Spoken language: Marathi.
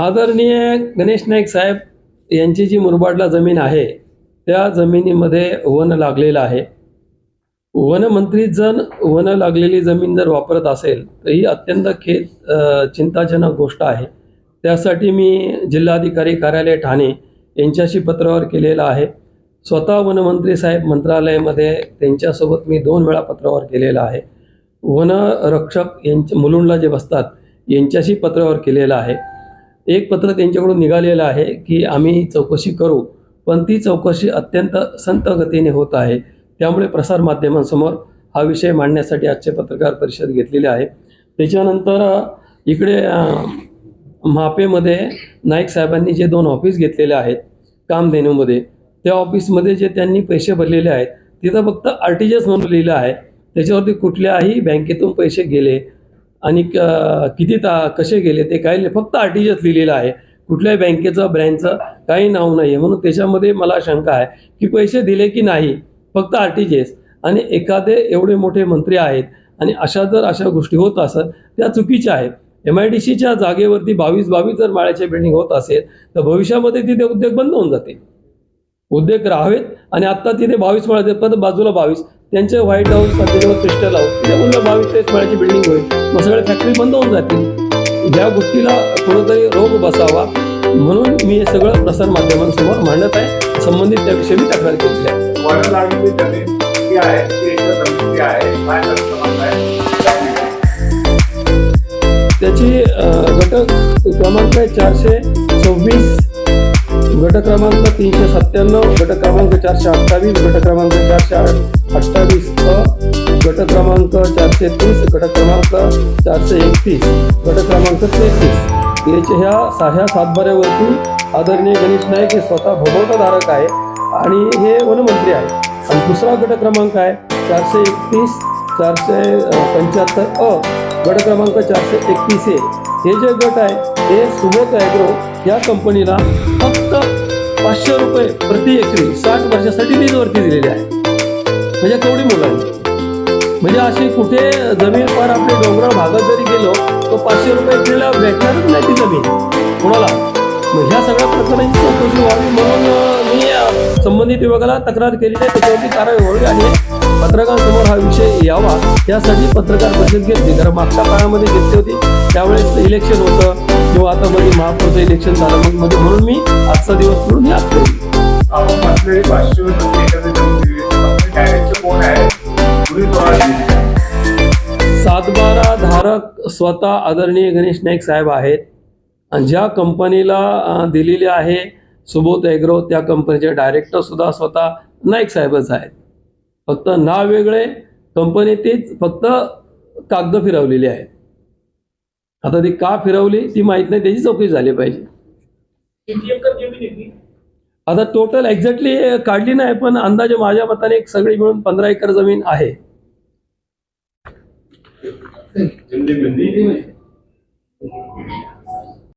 आदरणीय गणेश नाईक साहेब यांची जी मुरबाडला जमीन आहे त्या जमिनीमध्ये वन लागलेलं आहे. वनमंत्री जण वन लागलेली जमीन जर वापरत असेल तर ही अत्यंत चिंताजनक गोष्ट आहे. त्यासाठी मी जिल्हाधिकारी कार्यालय ठाणे यांच्याशी पत्रावर केलेलं आहे. स्वतः वनमंत्री साहेब मंत्रालयामध्ये त्यांच्यासोबत मी 2 वेळा पत्रावर केलेलं आहे. वनरक्षक यांच्या मुलुंडला जे बसतात यांच्याशी पत्रावर केलेलं आहे. एक पत्र त्यांच्याकडून निघालेलं आहे की आम्ही चौकशी करू, पण ती चौकशी अत्यंत संथ गतीने होत आहे. त्यामुळे प्रसारमाध्यमांसमोर हा विषय मांडण्यासाठी आजचे पत्रकार परिषद घेतलेली आहे. त्याच्यानंतर इकडे म्हापेमध्ये नाईक साहेबांनी जे 2 ऑफिस घेतलेले आहेत कामधेनूमध्ये, त्या ऑफिसमध्ये जे त्यांनी पैसे भरलेले आहेत तिथं फक्त आरटीजीएस म्हणून लिहिलं आहे. त्याच्यावरती कुठल्याही बँकेतून पैसे गेले आणि किती कसे गेले ते काही नाही, फक्त आरटीजीएस लिहिलेलं आहे. कुठल्याही बँकेचं ब्रँचचं काही नाव नाही आहे. म्हणून त्याच्यामध्ये मला शंका आहे की पैसे दिले की नाही, फक्त आरटीजीएस. आणि एखादे एवढे मोठे मंत्री आहेत आणि अशा गोष्टी होत असत त्या चुकीच्या आहेत. MIDCच्या जागेवरती 22 जर माळ्याचे बिल्डिंग होत असेल तर भविष्यामध्ये तिथे उद्योग बंद होऊन जातील. उद्योग राहावेत आणि आत्ता तिथे 22 माळ्याचे पण बाजूला 22 त्यांचे व्हाईट हाऊस त्याच्यावर क्रिस्टल हाऊस तिथे पुन्हा 22 माळ्याची बिल्डिंग होईल. मग सगळे फॅक्टरी बंद होऊन जातील. या गोष्टीला कुठंतरी रोग बसावा म्हणून मी हे सगळं प्रसारमाध्यमांसमोर मांडत आहे. संबंधित त्याविषयी मी तक्रार केली आहे. त्याची गट क्रमांक 426, गट क्रमांक 397, गट क्रमांक 428, गट क्रमांक 428 गट क्रमांक 430, गट क्रमांक 431, गट क्रमांक 33 ह्या सातबाऱ्यावरती आदरणीय गणेश नाईक हे स्वतः भोगवटाधारक आहे आणि हे वनमंत्री आहे. आणि दुसरा गट क्रमांक आहे 431, 475 गट क्रमांक 431 हे जे गट आहे हे सुबोध ॲग्रो या कंपनीला फक्त 500 रुपये प्रति एकरी 60 वर्षासाठी लीजवरती दिलेली आहे. म्हणजे केवढी मुलांनी, म्हणजे अशी कुठे जमीन पर आपले डोंगराळ भागात जरी गेलो तो 500 रुपये एकरीला भेटणारच नाही ती जमीन कोणाला. मग ह्या सगळ्या प्रकरणाची चौकशी व्हावी म्हणून मी संबंधित विभागाला तक्रार केली आहे. त्याच्यावरती कारवाई व्हावी आणि पत्रकारांसमोर हा विषय यावा यासाठी पत्रकार परिषद घेतली. कारण मागच्या काळामध्ये घेतली होती त्यावेळेस इलेक्शन होतं किंवा आता मध्ये महापौरचं इलेक्शन झालं मध्ये, म्हणून मी आजचा दिवस म्हणून ही आज केली. सातबारा धारक स्वतः आदरणीय गणेश नाईक साहेब आहेत आणि ज्या कंपनीला दिलेली आहे सुबोध ॲग्रो त्या कंपनीचे डायरेक्टर सुद्धा स्वतः नाईक साहेबच आहेत. फक्त नाव वेगळे, कंपनी तीच, फक्त कागद फिरवलेली आहेत. आता ती का फिरवली ती माहित नाही, त्याची चौकशी झाली पाहिजे. आता टोटल एक्झॅक्टली काढली नाही पण अंदाजे माझ्या मताने एक सगळी मिळून 15 एकर जमीन आहे.